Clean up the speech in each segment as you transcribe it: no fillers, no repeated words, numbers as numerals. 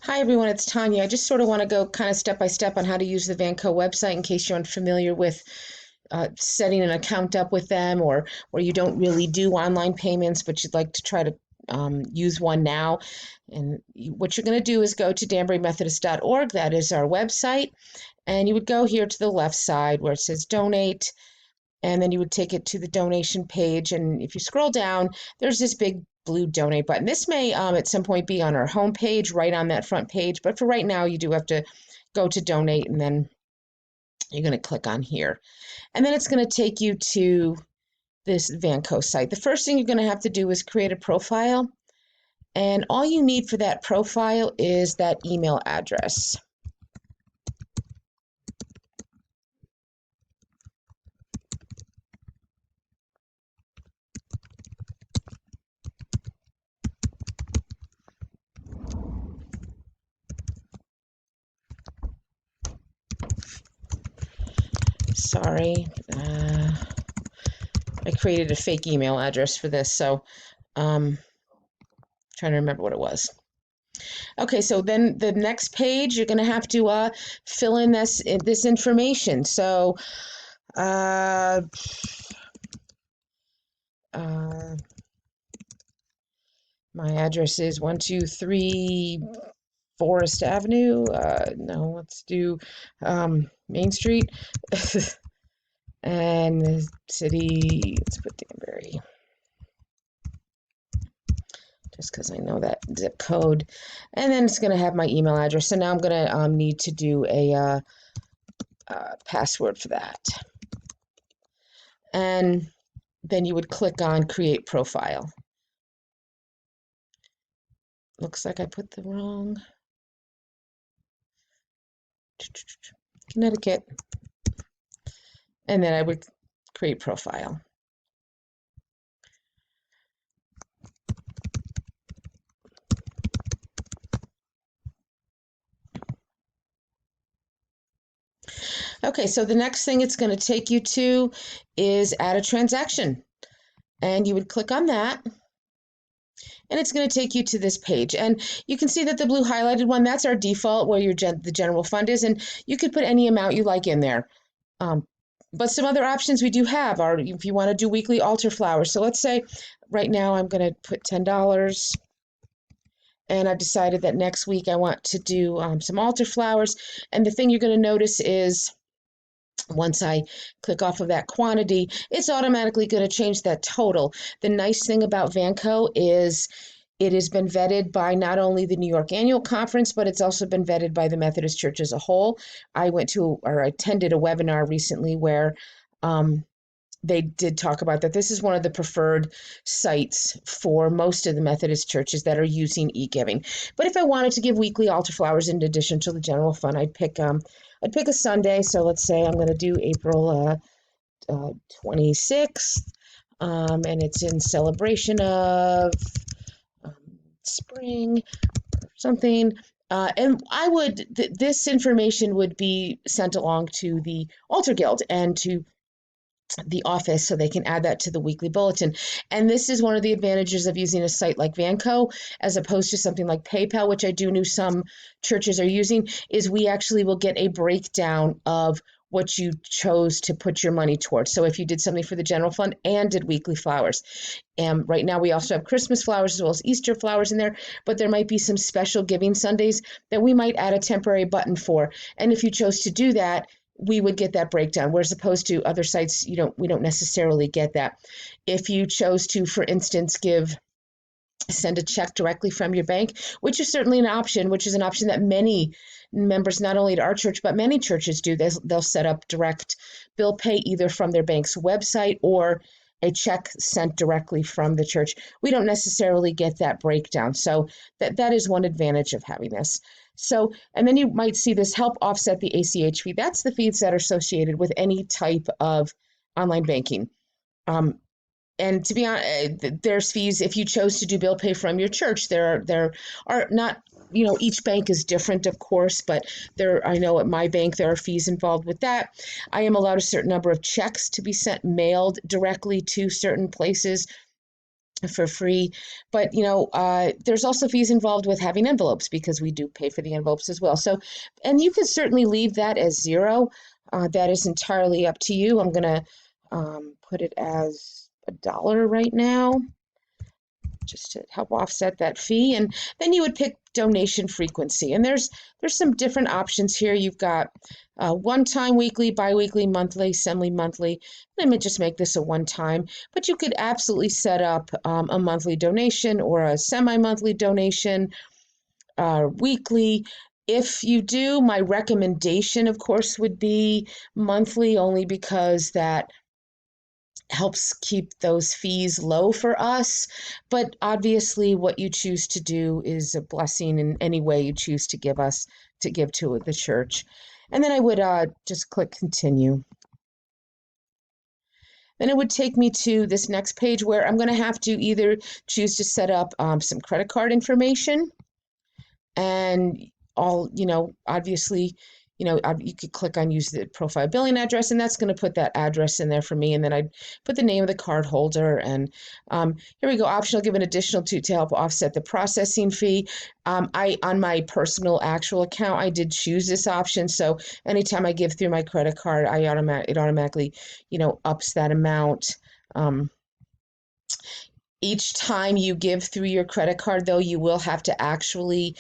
Hi everyone, it's Tanya. I just sort of want to go kind of step by step on how to use the Vanco website in case you're unfamiliar with setting an account up with them or you don't really do online payments, but you'd like to try to use one now. And what you're going to do is go to danburymethodist.org. That is our website. And you would go here to the left side where it says donate, and then you would take it to the donation page. And if you scroll down, there's this big blue donate button. This may at some point be on our home page, right on that front page, but for right now, you do have to go to donate, and then you're going to click on here. And then it's going to take you to this Vanco site. The first thing you're going to have to do is create a profile, and all you need for that profile is that email address. Sorry, I created a fake email address for this, so trying to remember what it was. Okay, so then the next page, you're going to have to fill in this information. So, uh, uh, my address is 123 Forest Avenue. No, let's do Main Street. And the city, let's put Danbury, just because I know that zip code. And then it's going to have my email address. So now I'm going to need to do a password for that. And then you would click on Create Profile. Looks like I put the wrong Connecticut. And then I would create profile. Okay, so the next thing it's going to take you to is add a transaction. And you would click on that. And it's going to take you to this page. And you can see that the blue highlighted one, that's our default where the general fund is. And you could put any amount you like in there. But some other options we do have are if you want to do weekly altar flowers. So let's say right now I'm going to put $10. And I've decided that next week I want to do some altar flowers. And the thing you're going to notice is once I click off of that quantity, it's automatically going to change that total. The nice thing about Vanco is it has been vetted by not only the New York Annual Conference, but it's also been vetted by the Methodist Church as a whole. I attended a webinar recently where they did talk about that this is one of the preferred sites for most of the Methodist churches that are using e-giving. But if I wanted to give weekly altar flowers in addition to the general fund, I'd pick a Sunday. So let's say I'm going to do April 26th, and it's in celebration of spring or something. And this information would be sent along to the Altar Guild and to the office so they can add that to the weekly bulletin. And this is one of the advantages of using a site like Vanco as opposed to something like PayPal, which I do know some churches are using, is we actually will get a breakdown of what you chose to put your money towards. So if you did something for the general fund and did weekly flowers. And right now we also have Christmas flowers as well as Easter flowers in there, but there might be some special giving Sundays that we might add a temporary button for. And if you chose to do that, we would get that breakdown, whereas opposed to other sites, we don't necessarily get that. If you chose to, for instance, send a check directly from your bank, which is certainly an option, which is an option that many members, not only at our church, but many churches do. They'll set up direct bill pay either from their bank's website or a check sent directly from the church. We don't necessarily get that breakdown. So that is one advantage of having this. So, and then you might see this help offset the ACH fee. That's the fees that are associated with any type of online banking. And to be honest, there's fees if you chose to do bill pay from your church. There are not, each bank is different, of course, but I know at my bank there are fees involved with that. I am allowed a certain number of checks to be mailed directly to certain places. for free. But there's also fees involved with having envelopes because we do pay for the envelopes as well. So, and you can certainly leave that as zero. That is entirely up to you. I'm gonna put it as $1 right now, just to help offset that fee. And then you would pick donation frequency. And there's some different options here. You've got one-time, weekly, biweekly, monthly, semi-monthly. Let me just make this a one-time, but you could absolutely set up a monthly donation or a semi-monthly donation, weekly. If you do, my recommendation, of course, would be monthly, only because that helps keep those fees low for us. But obviously, what you choose to do is a blessing in any way you choose to give to the church. And then I would just click continue. Then it would take me to this next page where I'm going to have to either choose to set up some credit card information, and obviously, you could click on use the profile billing address, and that's going to put that address in there for me. And then I'd put the name of the card holder, and here we go. Optional, give an additional to help offset the processing fee. On my personal actual account, I did choose this option. So anytime I give through my credit card, it automatically, ups that amount. Each time you give through your credit card, though, you will have to actually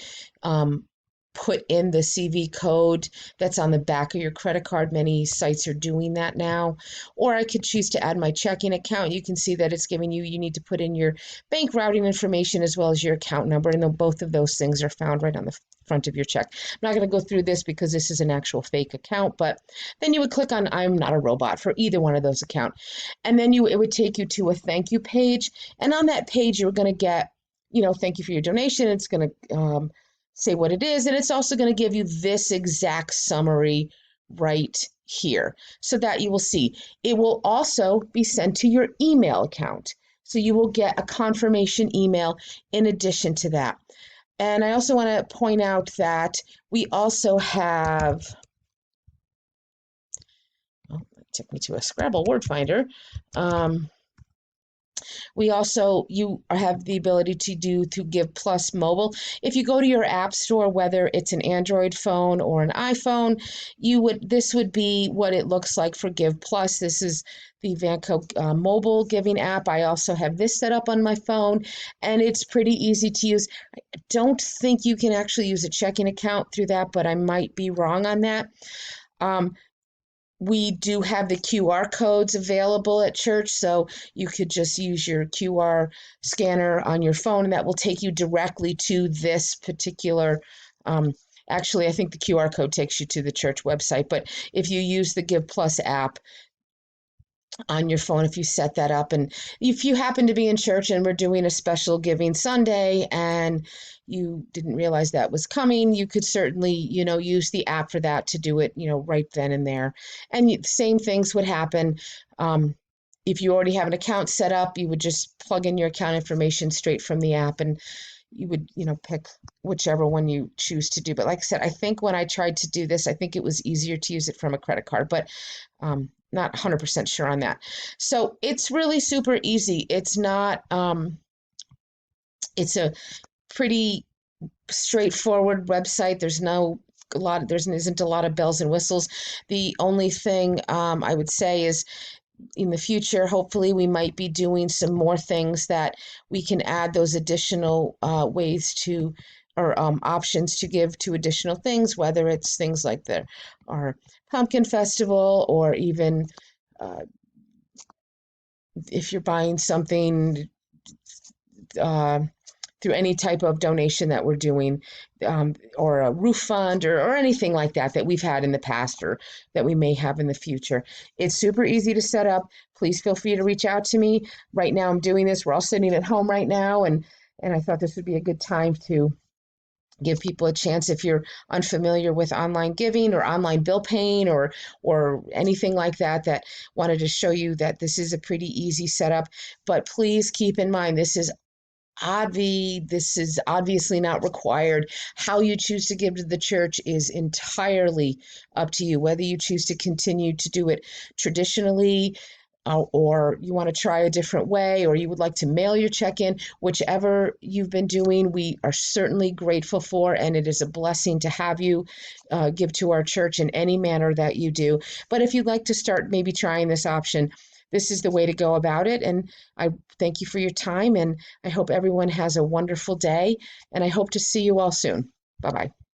put in the CV code that's on the back of your credit card. Many sites are doing that now. Or I could choose to add my checking account. You can see that it's giving you need to put in your bank routing information as well as your account number, and both of those things are found right on the front of your check. I'm not going to go through this because this is an actual fake account, but then you would click on I'm not a robot for either one of those accounts. And then it would take you to a thank you page. And on that page, you're going to get, thank you for your donation. It's going to say what it is, and it's also going to give you this exact summary right here so that you will see. It will also be sent to your email account. So you will get a confirmation email in addition to that. And I also want to point out that we also have, it took me to a Scrabble word finder. You have the ability to Give Plus Mobile. If you go to your app store, whether it's an Android phone or an iPhone, this would be what it looks like for Give Plus. This is the Vanco mobile giving app. I also have this set up on my phone, and it's pretty easy to use. I don't think you can actually use a checking account through that, but I might be wrong on that. We do have the QR codes available at church, so you could just use your QR scanner on your phone, and that will take you directly to this particular. Actually, I think the QR code takes you to the church website, but if you use the Give Plus app on your phone, if you set that up, and if you happen to be in church and we're doing a special Giving Sunday and you didn't realize that was coming, you could certainly, use the app for that to do it, right then and there. And same things would happen. If you already have an account set up, you would just plug in your account information straight from the app, and you would, pick whichever one you choose to do. But like I said, I think when I tried to do this, I think it was easier to use it from a credit card, but not 100% sure on that. So it's really super easy. It's not, it's a pretty straightforward website. There isn't a lot of bells and whistles. The only thing I would say is in the future, hopefully we might be doing some more things that we can add those additional ways to, or options to give to additional things, whether it's things like our pumpkin festival, or even if you're buying something through any type of donation that we're doing, or a roof fund, or anything like that we've had in the past or that we may have in the future. It's super easy to set up. Please feel free to reach out to me. Right now I'm doing this. We're all sitting at home right now, and I thought this would be a good time to give people a chance. If you're unfamiliar with online giving or online bill paying or anything like that wanted to show you that this is a pretty easy setup. But please keep in mind, this is obviously not required. How you choose to give to the church is entirely up to you, whether you choose to continue to do it traditionally, or you want to try a different way, or you would like to mail your check in, whichever you've been doing, we are certainly grateful for, and it is a blessing to have you give to our church in any manner that you do. But if you'd like to start maybe trying this option, this is the way to go about it. And I thank you for your time, and I hope everyone has a wonderful day, and I hope to see you all soon. Bye bye.